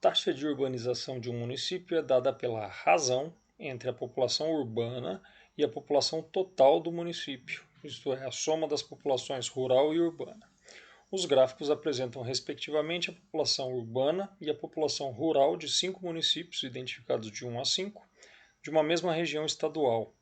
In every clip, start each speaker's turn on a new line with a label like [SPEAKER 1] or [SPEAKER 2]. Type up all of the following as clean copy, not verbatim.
[SPEAKER 1] taxa de urbanização de um município é dada pela razão entre a população urbana e a população total do município, isto é, a soma das populações rural e urbana. Os gráficos apresentam respectivamente a população urbana e a população rural de 5 municípios identificados de 1 a 5, de uma mesma região estadual.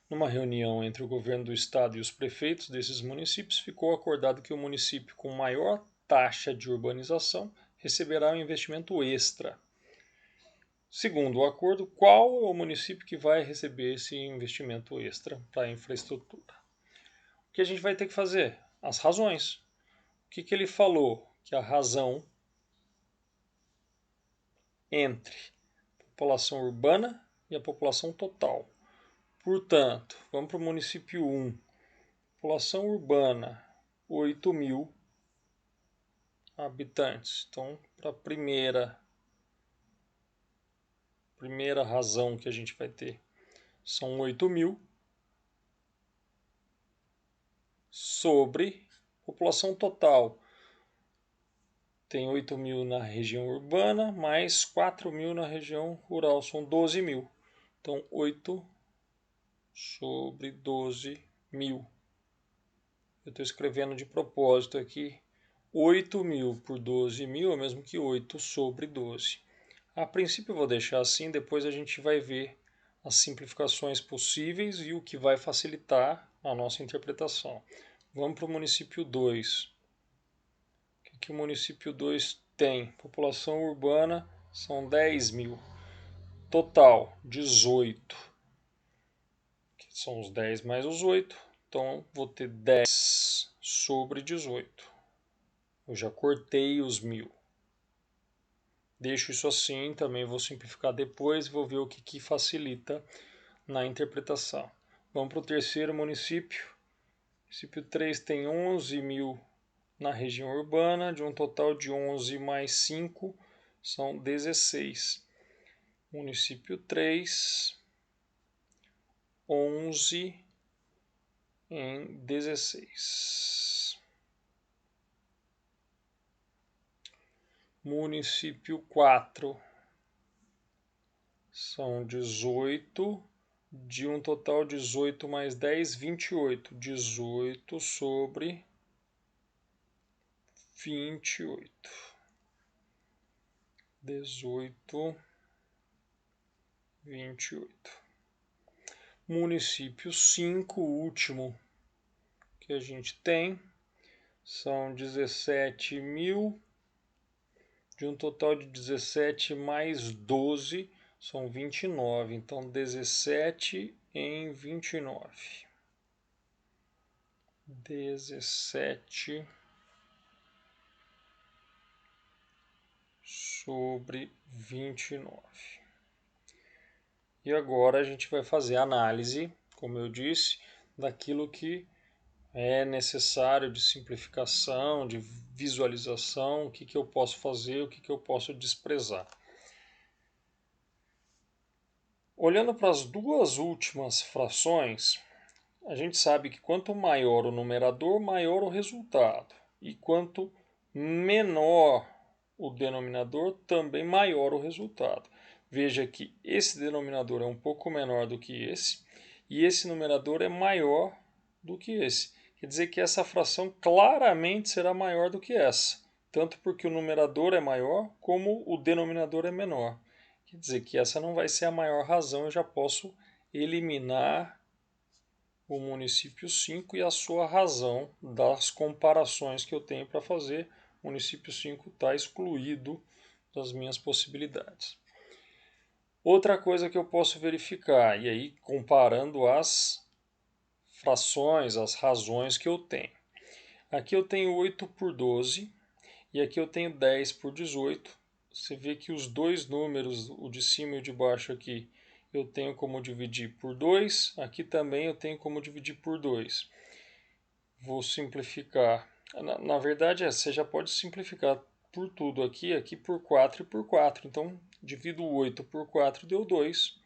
[SPEAKER 1] Numa reunião entre o governo do estado e os prefeitos desses municípios, ficou acordado que o município com maior taxa de urbanização receberá um investimento extra. Segundo o acordo, qual é o município que vai receber esse investimento extra para a infraestrutura? O que a gente vai ter que fazer? As razões. O que ele falou? Que a razão entre a população urbana e a população total. Portanto, vamos para o município 1. População urbana, 8.000 habitantes. Então, para a primeira razão que a gente vai ter, são 8.000 sobre população total. Tem 8.000 na região urbana, mais 4.000 na região rural, são 12.000. Então, 8 sobre 12.000. Eu estou escrevendo de propósito aqui. 8.000 por 12.000 é o mesmo que 8 sobre 12. A princípio eu vou deixar assim, depois a gente vai ver as simplificações possíveis e o que vai facilitar a nossa interpretação. Vamos para o município 2. O que o município 2 tem? População urbana são 10.000. Total, 18. Que são os 10 mais os 8. Então, vou ter 10 sobre 18. Eu já cortei os 1.000. Deixo isso assim, também vou simplificar depois e vou ver o que facilita na interpretação. Vamos para o terceiro município. O município 3 tem 11.000 na região urbana, de um total de 11 mais 5, são 16. Município 3, 11 em 16. Município 4, são 18, de um total de 18 mais 10, 28. 18 sobre 28. 18, 28. Município 5, o último que a gente tem, são 17.000, de um total de 17 mais 12, são 29. Então, 17 em 29. 17 sobre 29. E agora a gente vai fazer a análise, como eu disse, daquilo que é necessário de simplificação, de visualização, o que eu posso fazer, o que eu posso desprezar. Olhando para as duas últimas frações, a gente sabe que quanto maior o numerador, maior o resultado. E quanto menor o denominador, também maior o resultado. Veja que esse denominador é um pouco menor do que esse, e esse numerador é maior do que esse. Quer dizer que essa fração claramente será maior do que essa, tanto porque o numerador é maior, como o denominador é menor. Quer dizer que essa não vai ser a maior razão, eu já posso eliminar o município 5 e a sua razão das comparações que eu tenho para fazer. O município 5 está excluído das minhas possibilidades. Outra coisa que eu posso verificar, e aí comparando as frações, as razões que eu tenho. Aqui eu tenho 8 por 12 e aqui eu tenho 10 por 18. Você vê que os dois números, o de cima e o de baixo aqui, eu tenho como dividir por 2. Aqui também eu tenho como dividir por 2. Vou simplificar. Na verdade, você já pode simplificar por tudo aqui, aqui por 4 e por 4. Então, divido o 8 por 4, deu 2.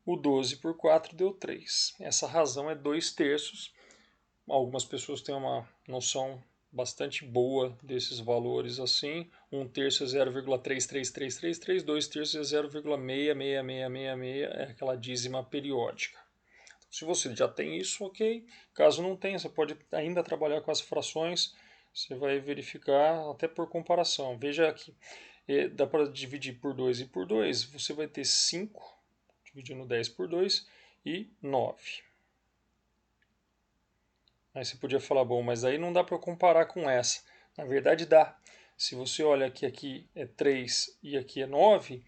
[SPEAKER 1] O 12 por 4 deu 3. Essa razão é 2 terços. Algumas pessoas têm uma noção bastante boa desses valores assim. 1/3 é 0,33333, 2/3 é 0,66666, é aquela dízima periódica. Se você já tem isso, ok. Caso não tenha, você pode ainda trabalhar com as frações. Você vai verificar até por comparação. Veja aqui, dá para dividir por 2 e por 2. Você vai ter 5, dividindo 10 por 2, e 9. Aí você podia falar, bom, mas aí não dá para comparar com essa. Na verdade dá. Se você olha que aqui é 3 e aqui é 9,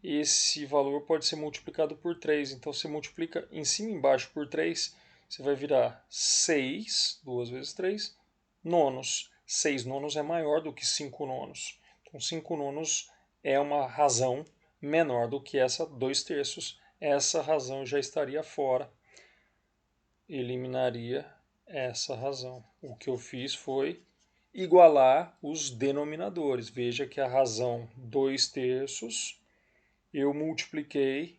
[SPEAKER 1] esse valor pode ser multiplicado por 3. Então você multiplica em cima e embaixo por 3, você vai virar 6, 2 vezes 3, nonos. 6 nonos é maior do que 5 nonos. Então 5 nonos é uma razão menor do que essa 2/3. Essa razão já estaria fora. Eliminaria essa razão. O que eu fiz foi igualar os denominadores. Veja que a razão 2/3 eu multipliquei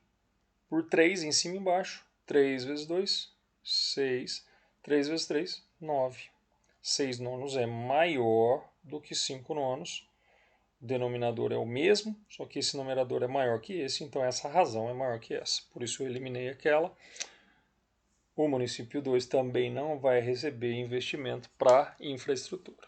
[SPEAKER 1] por 3 em cima e embaixo. 3 vezes 2, 6. 3 vezes 3, 9. 6 nonos é maior do que 5 nonos. O denominador é o mesmo, só que esse numerador é maior que esse, então essa razão é maior que essa. Por isso eu eliminei aquela. O município 2 também não vai receber investimento para infraestrutura.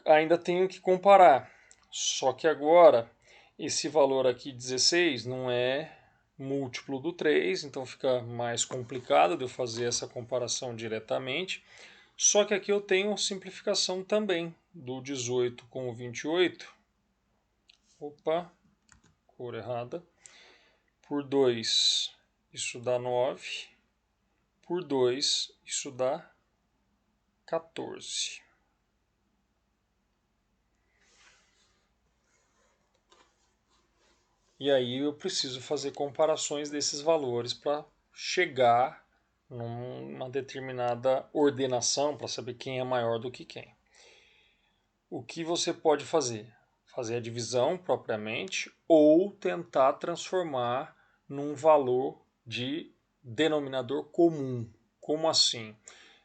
[SPEAKER 1] Ainda tenho que comparar, só que agora esse valor aqui 16 não é múltiplo do 3, então fica mais complicado de eu fazer essa comparação diretamente. Só que aqui eu tenho simplificação também do 18 com o 28. Opa, cor errada. Por 2, isso dá 9. Por 2, isso dá 14. E aí eu preciso fazer comparações desses valores para chegar numa determinada ordenação para saber quem é maior do que quem. O que você pode fazer? Fazer a divisão propriamente ou tentar transformar num valor de denominador comum. Como assim?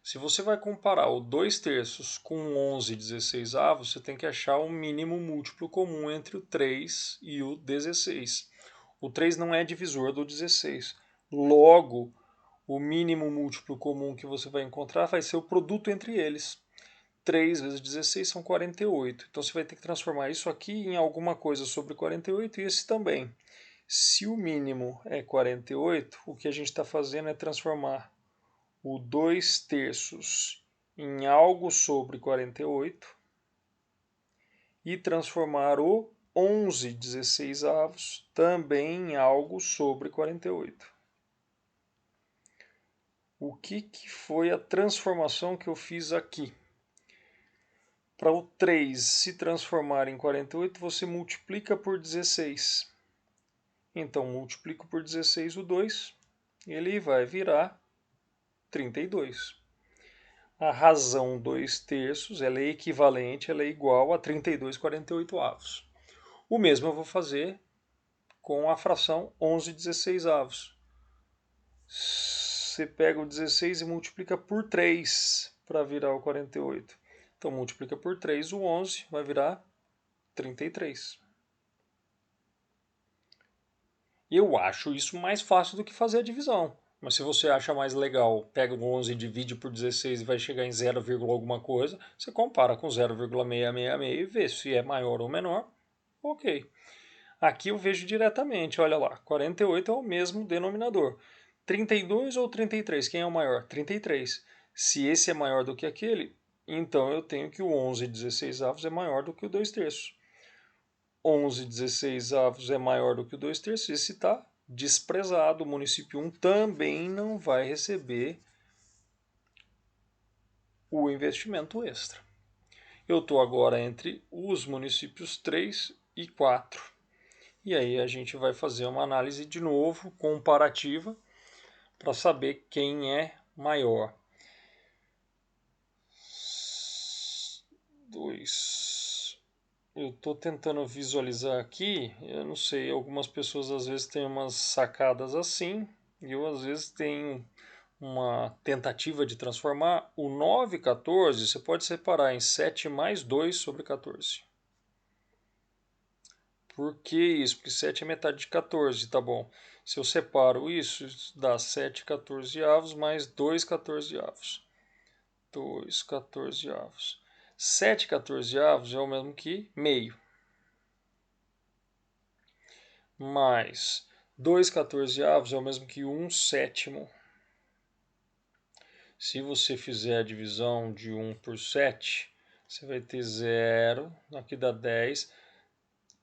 [SPEAKER 1] Se você vai comparar o 2/3 com 11/16, você tem que achar o mínimo múltiplo comum entre o 3 e o 16. O 3 não é divisor do 16. Logo, o mínimo múltiplo comum que você vai encontrar vai ser o produto entre eles. 3 vezes 16 são 48. Então você vai ter que transformar isso aqui em alguma coisa sobre 48 e esse também. Se o mínimo é 48, o que a gente está fazendo é transformar o 2/3 em algo sobre 48 e transformar o 11/16 também em algo sobre 48. O que foi a transformação que eu fiz aqui? Para o 3 se transformar em 48, você multiplica por 16. Então, multiplico por 16 o 2, ele vai virar 32. A razão 2/3 ela é equivalente, ela é igual a 32/48. O mesmo eu vou fazer com a fração 11/16. Você pega o 16 e multiplica por 3 para virar o 48. Então multiplica por 3 o 11, vai virar 33. Eu acho isso mais fácil do que fazer a divisão. Mas se você acha mais legal, pega o 11 e divide por 16 e vai chegar em 0, alguma coisa, você compara com 0,666 e vê se é maior ou menor. Ok. Aqui eu vejo diretamente, olha lá, 48 é o mesmo denominador. 32 ou 33, quem é o maior? 33. Se esse é maior do que aquele, então eu tenho que o 11/16 é maior do que o 2/3. 11/16 é maior do que o 2/3, esse está desprezado. O município 1 também não vai receber o investimento extra. Eu estou agora entre os municípios 3 e 4. E aí a gente vai fazer uma análise de novo, comparativa, para saber quem é maior. 2. Eu estou tentando visualizar aqui, eu não sei, algumas pessoas às vezes têm umas sacadas assim, e eu às vezes tenho uma tentativa de transformar, o 9 14 você pode separar em 7 mais 2 sobre 14. Por que isso? Porque 7 é metade de 14, tá bom. Se eu separo isso, isso dá 7 14avos mais 2 14avos. 2 14avos. 7 14avos é o mesmo que meio. Mais 2 14avos é o mesmo que 1 sétimo. Se você fizer a divisão de 1 por 7, você vai ter 0, aqui dá 10,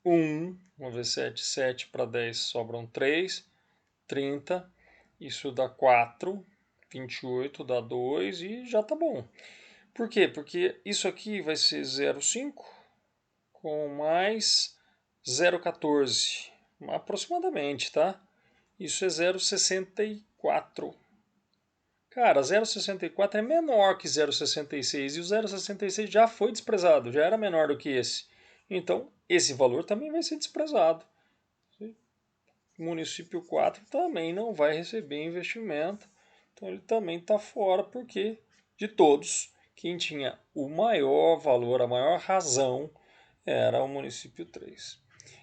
[SPEAKER 1] 1, vamos ver 7, 7 para 10 sobram 3, 30, isso dá 4, 28 dá 2 e já tá bom. Por quê? Porque isso aqui vai ser 0,5 com mais 0,14, aproximadamente, tá? Isso é 0,64. Cara, 0,64 é menor que 0,66 e o 0,66 já foi desprezado, já era menor do que esse. Então, esse valor também vai ser desprezado. O município 4 também não vai receber investimento, então ele também está fora, porque de todos, quem tinha o maior valor, a maior razão, era o município 3.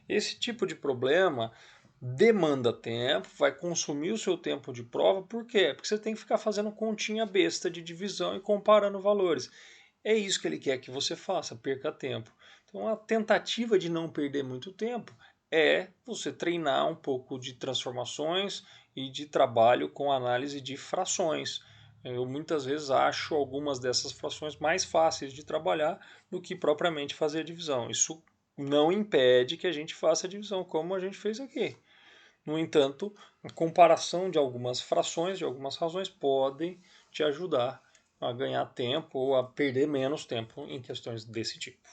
[SPEAKER 1] Esse tipo de problema demanda tempo, vai consumir o seu tempo de prova, por quê? Porque você tem que ficar fazendo continha besta de divisão e comparando valores. É isso que ele quer que você faça, perca tempo. Então a tentativa de não perder muito tempo é você treinar um pouco de transformações e de trabalho com análise de frações. Eu muitas vezes acho algumas dessas frações mais fáceis de trabalhar do que propriamente fazer a divisão. Isso não impede que a gente faça a divisão, como a gente fez aqui. No entanto, a comparação de algumas frações, de algumas razões, podem te ajudar a ganhar tempo ou a perder menos tempo em questões desse tipo.